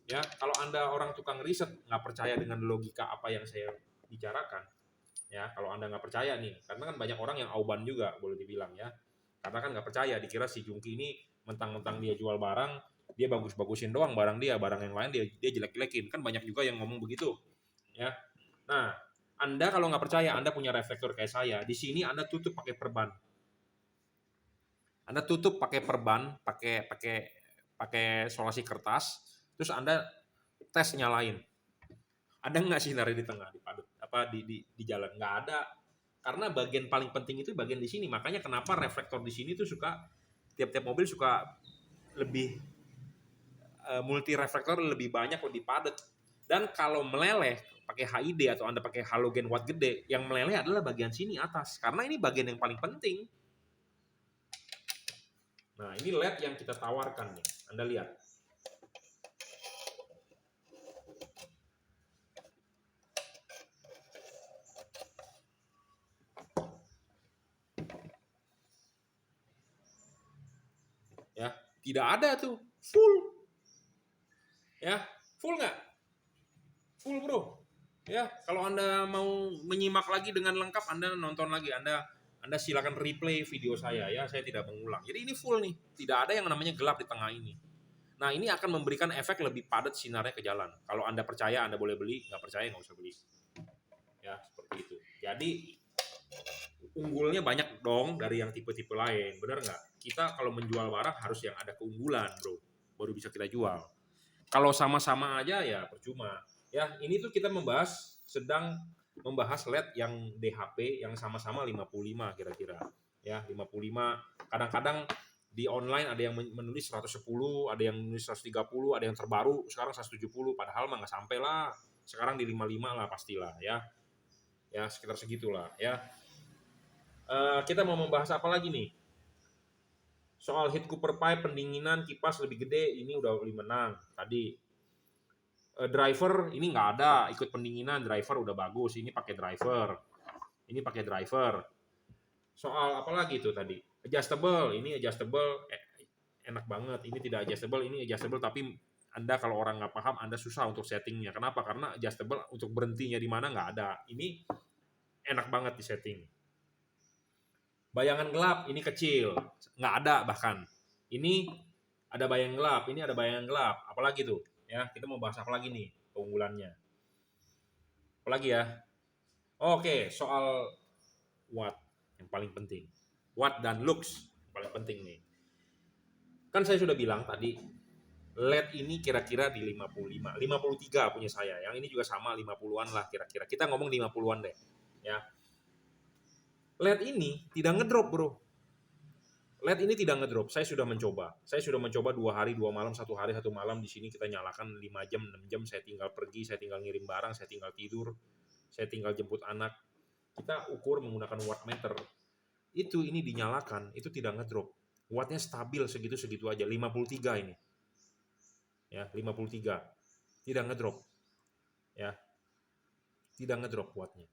ya, kalau Anda orang tukang riset nggak percaya dengan logika apa yang saya bicarakan, ya, kalau Anda nggak percaya nih, karena kan banyak orang yang auban juga boleh dibilang ya, karena kan nggak percaya, dikira si Jungki ini mentang-mentang dia jual barang, dia bagus-bagusin doang barang dia, barang yang lain dia jelek-jelekin, kan banyak juga yang ngomong begitu, ya. Nah, Anda kalau nggak percaya, Anda punya reflektor kayak saya, di sini Anda tutup pakai perban. Anda tutup pakai perban, pakai solasi kertas, terus Anda tes nyalain. Ada nggak sinar di tengah di padat apa di jalan? Nggak ada. Karena bagian paling penting itu bagian di sini. Makanya kenapa reflektor di sini tuh suka tiap-tiap mobil suka lebih multi reflektor lebih banyak, lebih padat. Dan kalau meleleh pakai HID atau Anda pakai halogen watt gede, yang meleleh adalah bagian sini atas. Karena ini bagian yang paling penting. Nah, ini LED yang kita tawarkan nih. Anda lihat. Ya, tidak ada tuh. Full. Ya, full nggak? Full bro. Ya, kalau Anda mau menyimak lagi dengan lengkap, Anda nonton lagi. Anda silakan replay video saya ya. Saya tidak mengulang. Jadi ini full nih. Tidak ada yang namanya gelap di tengah ini. Nah, ini akan memberikan efek lebih padat sinarnya ke jalan. Kalau Anda percaya, Anda boleh beli. Nggak percaya, nggak usah beli. Ya, seperti itu. Jadi, unggulnya banyak dong dari yang tipe-tipe lain. Benar nggak? Kita kalau menjual barang harus yang ada keunggulan, bro. Baru bisa kita jual. Kalau sama-sama aja ya percuma. Ya, ini tuh kita sedang membahas LED yang DHP yang sama-sama 55 kira-kira. Ya, 55. Kadang-kadang di online ada yang menulis 110, ada yang menulis 130, ada yang terbaru sekarang 170, padahal mah nggak sampai lah. Sekarang di 55 lah pastilah ya. Ya, sekitar segitulah ya. Kita mau membahas apa lagi nih? Soal heat cooper pipe, pendinginan, kipas lebih gede, ini udah menang tadi. Driver ini nggak ada, ikut pendinginan, driver udah bagus, ini pakai driver. Ini pakai driver. Soal apa lagi tuh tadi? Adjustable, ini adjustable enak banget. Ini tidak adjustable, ini adjustable tapi Anda kalau orang nggak paham, Anda susah untuk settingnya. Kenapa? Karena adjustable untuk berhentinya di mana nggak ada. Ini enak banget di setting. Bayangan gelap, ini kecil, nggak ada bahkan. Ini ada bayangan gelap, ini ada bayangan gelap. Apalagi tuh? Ya, kita mau bahas apa lagi nih keunggulannya? Apalagi ya? Oke, soal watt yang paling penting. Watt dan lux yang paling penting nih. Kan saya sudah bilang tadi, LED ini kira-kira di 55, 53 punya saya. Yang ini juga sama 50-an lah kira-kira. Kita ngomong 50-an deh. Ya. LED ini tidak ngedrop bro. LED ini tidak ngedrop. Saya sudah mencoba. Saya sudah mencoba 2 hari 2 malam, 1 hari 1 malam di sini kita nyalakan 5 jam, 6 jam. Saya tinggal pergi, saya tinggal ngirim barang, saya tinggal tidur, saya tinggal jemput anak. Kita ukur menggunakan wattmeter. Itu ini dinyalakan, itu tidak ngedrop. Wattnya stabil segitu-segitu aja. 53 ini. Ya, 53. Tidak ngedrop. Ya. Tidak ngedrop wattnya.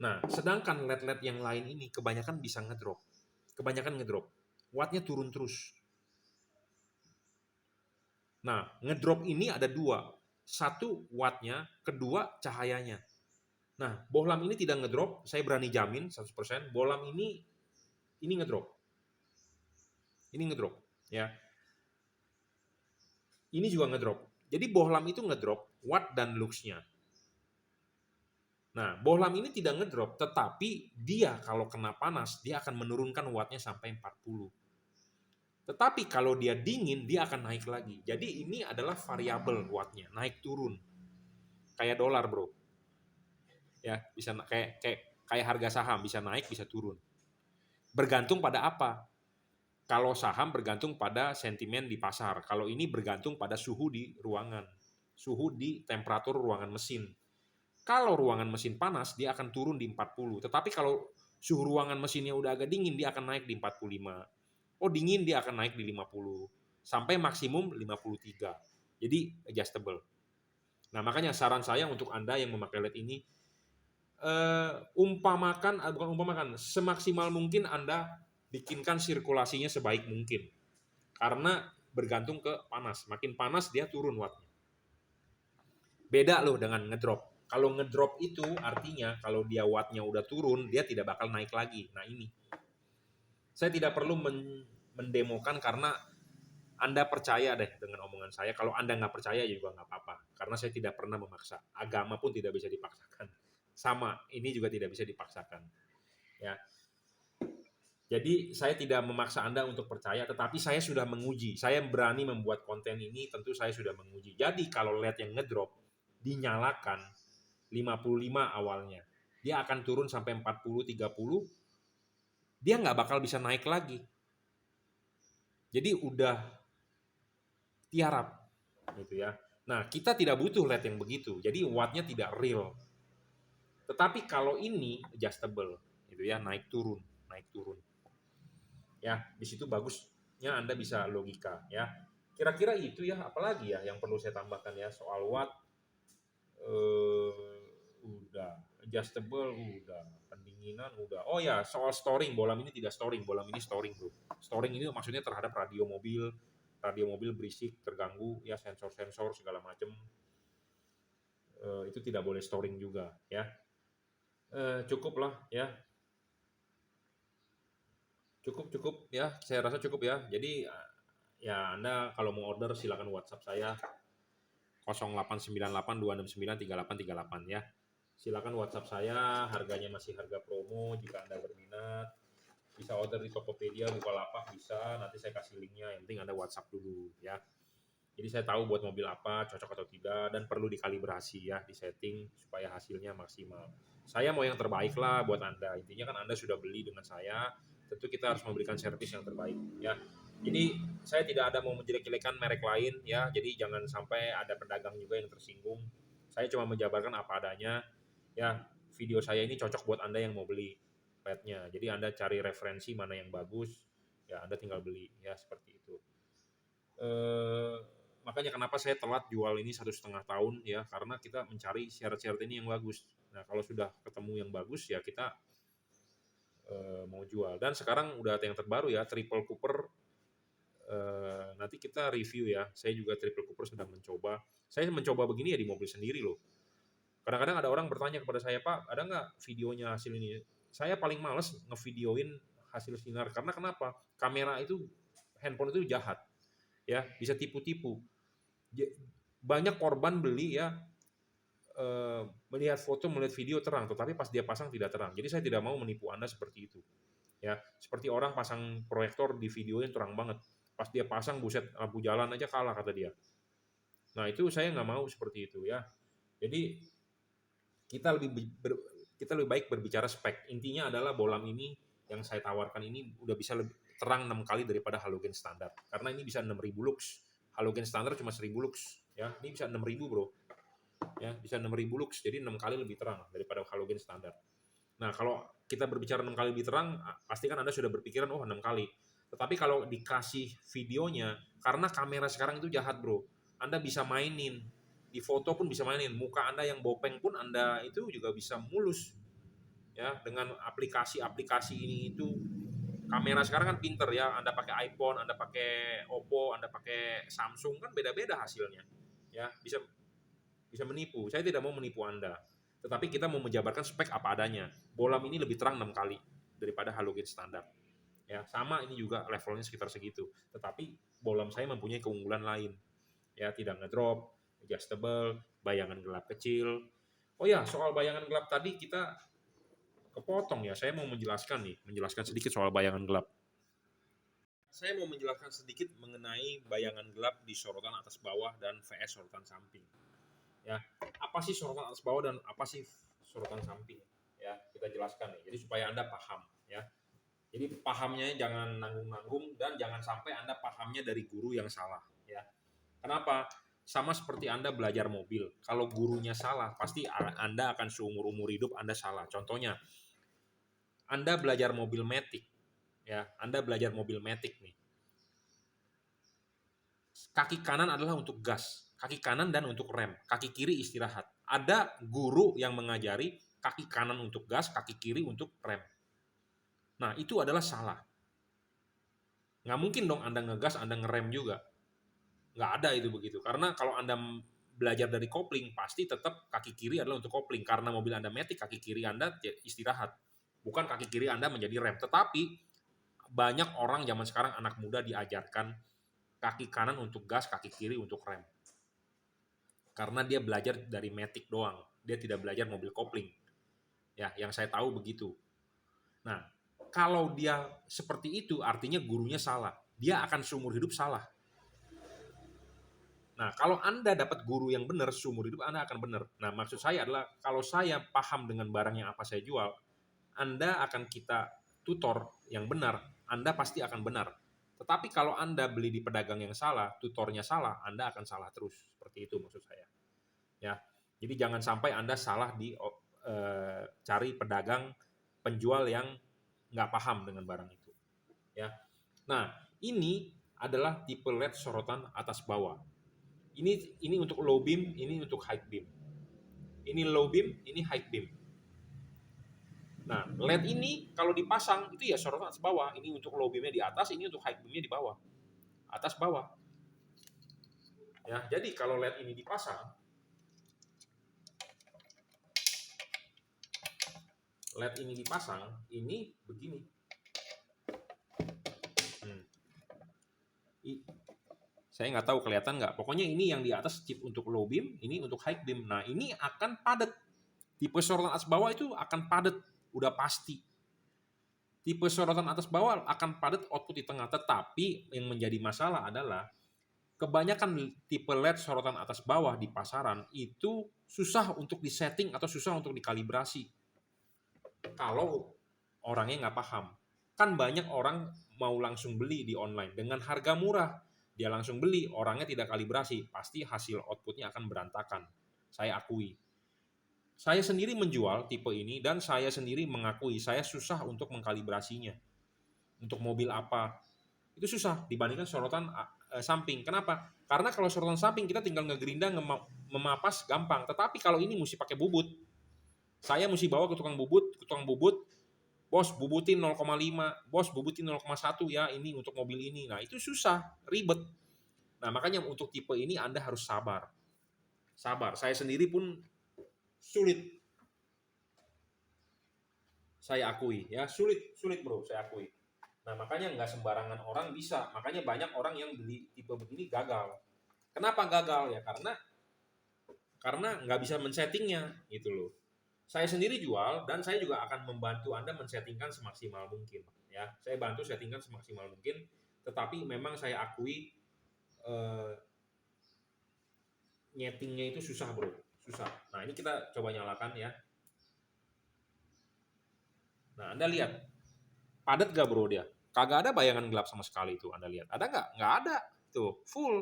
Nah, sedangkan LED-LED yang lain ini kebanyakan bisa ngedrop. Kebanyakan ngedrop. Wattnya turun terus. Nah, ngedrop ini ada dua. Satu wattnya, kedua cahayanya. Nah, bohlam ini tidak ngedrop, saya berani jamin 100%. Bohlam ini ngedrop. Ini ngedrop, ya. Ini juga ngedrop. Jadi bohlam itu ngedrop watt dan luxnya. Nah, bohlam ini tidak ngedrop, tetapi dia kalau kena panas, dia akan menurunkan wattnya sampai 40. Tetapi kalau dia dingin, dia akan naik lagi. Jadi ini adalah variabel wattnya, naik turun. Kayak dolar, bro. Ya, bisa kayak harga saham, bisa naik, bisa turun. Bergantung pada apa? Kalau saham bergantung pada sentimen di pasar. Kalau ini bergantung pada suhu di ruangan. Suhu di temperatur ruangan mesin. Kalau ruangan mesin panas, dia akan turun di 40. Tetapi kalau suhu ruangan mesinnya udah agak dingin, dia akan naik di 45. Oh, dingin dia akan naik di 50. Sampai maksimum 53. Jadi adjustable. Nah, makanya saran saya untuk Anda yang memakai LED ini, semaksimal mungkin Anda bikinkan sirkulasinya sebaik mungkin. Karena bergantung ke panas. Makin panas dia turun wattnya. Beda loh dengan ngedrop. Kalau ngedrop itu artinya kalau dia wattnya udah turun, dia tidak bakal naik lagi. Nah ini. Saya tidak perlu mendemokan karena Anda percaya deh dengan omongan saya. Kalau Anda nggak percaya juga nggak apa-apa. Karena saya tidak pernah memaksa. Agama pun tidak bisa dipaksakan. Sama, ini juga tidak bisa dipaksakan. Ya. Jadi saya tidak memaksa Anda untuk percaya, tetapi saya sudah menguji. Saya berani membuat konten ini, tentu saya sudah menguji. Jadi kalau LED yang ngedrop, dinyalakan 55 awalnya. Dia akan turun sampai 40, 30. Dia nggak bakal bisa naik lagi. Jadi udah tiarap. Gitu ya. Nah, kita tidak butuh LED yang begitu. Jadi wattnya tidak real. Tetapi kalau ini adjustable. Gitu ya, naik turun. Naik turun. Ya, di situ bagusnya Anda bisa logika ya. Kira-kira itu ya, apalagi ya yang perlu saya tambahkan ya soal watt. Udah adjustable, udah pendinginan, udah. Oh ya, soal storing, bohlam ini tidak storing, bohlam ini storing bro. Storing ini maksudnya terhadap radio mobil berisik, terganggu ya, sensor-sensor segala macam. Itu tidak boleh storing juga ya. Cukup lah ya. Cukup ya, saya rasa cukup ya. Jadi ya Anda kalau mau order silakan WhatsApp saya 089826938338 ya. Silakan WhatsApp saya, harganya masih harga promo. Jika Anda berminat bisa order di Tokopedia, Bukalapak bisa, nanti saya kasih linknya. Yang penting Anda WhatsApp dulu ya. Jadi saya tahu buat mobil apa, cocok atau tidak, dan perlu dikalibrasi ya, disetting supaya hasilnya maksimal. Saya mau yang terbaik lah buat Anda. Intinya kan Anda sudah beli dengan saya, tentu kita harus memberikan servis yang terbaik ya. Jadi saya tidak ada mau menjelek-jelekan merek lain ya, jadi jangan sampai ada pedagang juga yang tersinggung. Saya cuma menjabarkan apa adanya ya. Video saya ini cocok buat Anda yang mau beli LED-nya. Jadi Anda cari referensi mana yang bagus, ya Anda tinggal beli ya, seperti itu. Makanya kenapa saya telat jual ini 1,5 tahun ya, karena kita mencari syarat-syarat ini yang bagus. Nah kalau sudah ketemu yang bagus ya kita mau jual. Dan sekarang udah ada yang terbaru ya, triple cooper. Nanti kita review ya. Saya juga triple cooper sedang mencoba. Saya mencoba begini ya di mobil sendiri loh. Kadang-kadang ada orang bertanya kepada saya, Pak, ada nggak videonya hasil ini? Saya paling males ngevideoin hasil sinar karena kenapa? Kamera itu, handphone itu jahat, ya bisa tipu-tipu. Banyak korban beli ya, melihat foto, melihat video terang, tetapi pas dia pasang tidak terang. Jadi saya tidak mau menipu Anda seperti itu. Ya, seperti orang pasang proyektor di videonya terang banget. Pas dia pasang, buset, lampu jalan aja kalah kata dia. Nah itu saya nggak mau seperti itu ya. Jadi kita lebih baik berbicara spek. Intinya adalah bohlam ini yang saya tawarkan ini udah bisa lebih terang 6 kali daripada halogen standar. Karena ini bisa 6.000 lux. Halogen standar cuma 1.000 lux, ya. Ini bisa 6.000, Bro. Ya, bisa 6.000 lux. Jadi 6 kali lebih terang daripada halogen standar. Nah, kalau kita berbicara 6 kali lebih terang, pasti kan Anda sudah berpikiran, oh 6 kali. Tetapi kalau dikasih videonya, karena kamera sekarang itu jahat, Bro. Anda bisa mainin. Di foto pun bisa mainin. Muka Anda yang bopeng pun Anda itu juga bisa mulus. Ya, dengan aplikasi-aplikasi ini itu. Kamera sekarang kan pinter ya. Anda pakai iPhone, Anda pakai Oppo, Anda pakai Samsung, kan beda-beda hasilnya. Ya, bisa bisa menipu. Saya tidak mau menipu Anda. Tetapi kita mau menjabarkan spek apa adanya. Bolam ini lebih terang 6 kali daripada halogen standar. Ya, sama ini juga levelnya sekitar segitu. Tetapi bolam saya mempunyai keunggulan lain. Ya, tidak ngedrop, adjustable, bayangan gelap kecil. Oh ya, soal bayangan gelap tadi kita kepotong ya. Saya mau menjelaskan sedikit soal bayangan gelap. Saya mau menjelaskan sedikit mengenai bayangan gelap di sorotan atas bawah dan VS sorotan samping. Ya, apa sih sorotan atas bawah dan apa sih sorotan samping? Ya, kita jelaskan nih. Jadi supaya Anda paham, ya. Jadi pahamnya jangan nanggung-nanggung dan jangan sampai Anda pahamnya dari guru yang salah, ya. Kenapa? Sama seperti Anda belajar mobil. Kalau gurunya salah, pasti Anda akan seumur-umur hidup Anda salah. Contohnya, Anda belajar mobil matic, ya. Anda belajar mobil matic nih. Kaki kanan adalah untuk gas, kaki kanan dan untuk rem, kaki kiri istirahat. Ada guru yang mengajari kaki kanan untuk gas, kaki kiri untuk rem. Nah, itu adalah salah. Nggak mungkin dong Anda ngegas, Anda ngerem juga. Nggak ada itu begitu. Karena kalau Anda belajar dari kopling, pasti tetap kaki kiri adalah untuk kopling. Karena mobil Anda matic, kaki kiri Anda istirahat. Bukan kaki kiri Anda menjadi rem. Tetapi banyak orang zaman sekarang, anak muda, diajarkan kaki kanan untuk gas, kaki kiri untuk rem. Karena dia belajar dari matic doang. Dia tidak belajar mobil kopling. Ya, yang saya tahu begitu. Nah, kalau dia seperti itu, artinya gurunya salah. Dia akan seumur hidup salah. Nah, kalau Anda dapat guru yang benar, seumur hidup Anda akan benar. Nah, maksud saya adalah, kalau saya paham dengan barang yang apa saya jual, Anda akan kita tutor yang benar, Anda pasti akan benar. Tetapi kalau Anda beli di pedagang yang salah, tutornya salah, Anda akan salah terus. Seperti itu maksud saya. Ya, jadi jangan sampai Anda salah di cari pedagang penjual yang nggak paham dengan barang itu. Ya, nah ini adalah tipe LED sorotan atas bawah. Ini untuk low beam, ini untuk high beam. Ini low beam, ini high beam. Nah, LED ini kalau dipasang itu ya sorotan atas bawah. Ini untuk low beamnya di atas, ini untuk high beamnya di bawah. Atas bawah. Ya, jadi kalau LED ini dipasang, ini begini. Saya nggak tahu kelihatan nggak. Pokoknya ini yang di atas chip untuk low beam, ini untuk high beam. Nah, ini akan padat. Tipe sorotan atas bawah itu akan padat, udah pasti. Tipe sorotan atas bawah akan padat, output di tengah. Tetapi yang menjadi masalah adalah kebanyakan tipe LED sorotan atas bawah di pasaran itu susah untuk disetting atau susah untuk dikalibrasi. Kalau orangnya nggak paham. Kan banyak orang mau langsung beli di online dengan harga murah. Dia langsung beli, orangnya tidak kalibrasi, pasti hasil outputnya akan berantakan. Saya akui. Saya sendiri menjual tipe ini dan saya sendiri mengakui saya susah untuk mengkalibrasinya. Untuk mobil apa, itu susah dibandingkan sorotan samping. Kenapa? Karena kalau sorotan samping kita tinggal ngegerinda, memapas gampang. Tetapi kalau ini mesti pakai bubut. Saya mesti bawa ke tukang bubut, bos bubutin 0,5, bos bubutin 0,1 ya, ini untuk mobil ini. Nah, itu susah, ribet. Nah, makanya untuk tipe ini Anda harus sabar. Sabar. Saya sendiri pun sulit. Saya akui ya, sulit Bro, saya akui. Nah, makanya nggak sembarangan orang bisa. Makanya banyak orang yang beli tipe begini gagal. Kenapa gagal ya? Karena nggak bisa men-settingnya gitu loh. Saya sendiri jual dan saya juga akan membantu Anda men-settingkan semaksimal mungkin ya. Saya bantu settingkan semaksimal mungkin, tetapi memang saya akui nyetingnya itu susah Bro, susah. Nah, ini kita coba nyalakan ya. Nah, Anda lihat. Padat gak bro dia? Kagak ada bayangan gelap sama sekali itu. Anda lihat. Ada nggak? Nggak ada. Tuh, full.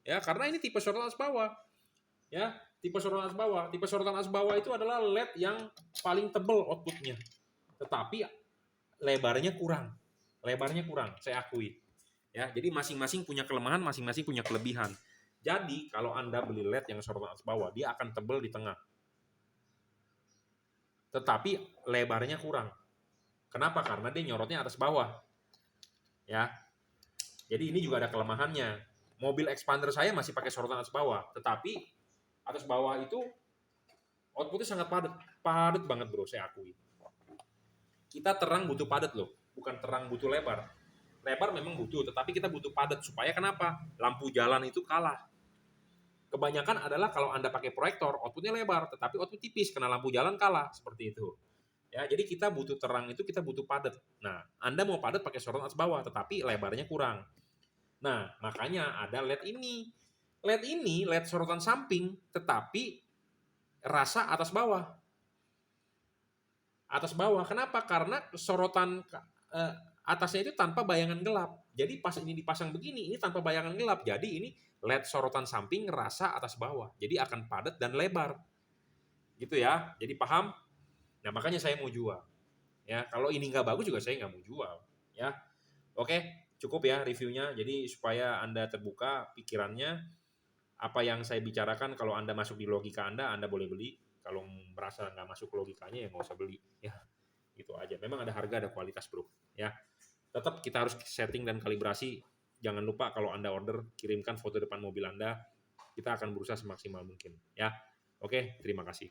Ya, karena ini tipe sorotan as bawah. Ya, tipe sorotan as bawah. Tipe sorotan as bawah itu adalah LED yang paling tebal outputnya. Tetapi lebarnya kurang. Lebarnya kurang, saya akui. Ya, jadi masing-masing punya kelemahan, masing-masing punya kelebihan. Jadi, kalau Anda beli LED yang sorotan atas bawah, dia akan tebal di tengah. Tetapi lebarnya kurang. Kenapa? Karena dia nyorotnya atas bawah. Ya. Jadi ini juga ada kelemahannya. Mobil expander saya masih pakai sorotan atas bawah, tetapi atas bawah itu outputnya sangat padat. Padat banget bro, saya akui. Kita terang butuh padat loh, bukan terang butuh lebar. Lebar memang butuh, tetapi kita butuh padat. Supaya kenapa? Lampu jalan itu kalah. Kebanyakan adalah kalau Anda pakai proyektor, outputnya lebar, tetapi output tipis, karena lampu jalan kalah, seperti itu. Ya, jadi kita butuh terang itu, kita butuh padat. Nah, Anda mau padat pakai sorotan atas bawah, tetapi lebarnya kurang. Nah, makanya ada LED ini. LED ini LED sorotan samping, tetapi rasa atas bawah. Atas bawah, kenapa? Karena sorotan atasnya itu tanpa bayangan gelap. Jadi pas ini dipasang begini, ini tanpa bayangan gelap. Jadi ini LED sorotan samping rasa atas bawah. Jadi akan padat dan lebar. Gitu ya. Jadi paham? Nah, makanya saya mau jual. Ya, kalau ini nggak bagus juga saya nggak mau jual. Ya. Oke, cukup ya reviewnya. Jadi supaya Anda terbuka pikirannya, apa yang saya bicarakan kalau Anda masuk di logika Anda boleh beli. Kalau merasa nggak masuk logikanya ya nggak usah beli. Ya, gitu aja. Memang ada harga, ada kualitas bro. Ya. Tetap kita harus setting dan kalibrasi. Jangan lupa kalau Anda order, kirimkan foto depan mobil Anda. Kita akan berusaha semaksimal mungkin. Ya, oke, terima kasih.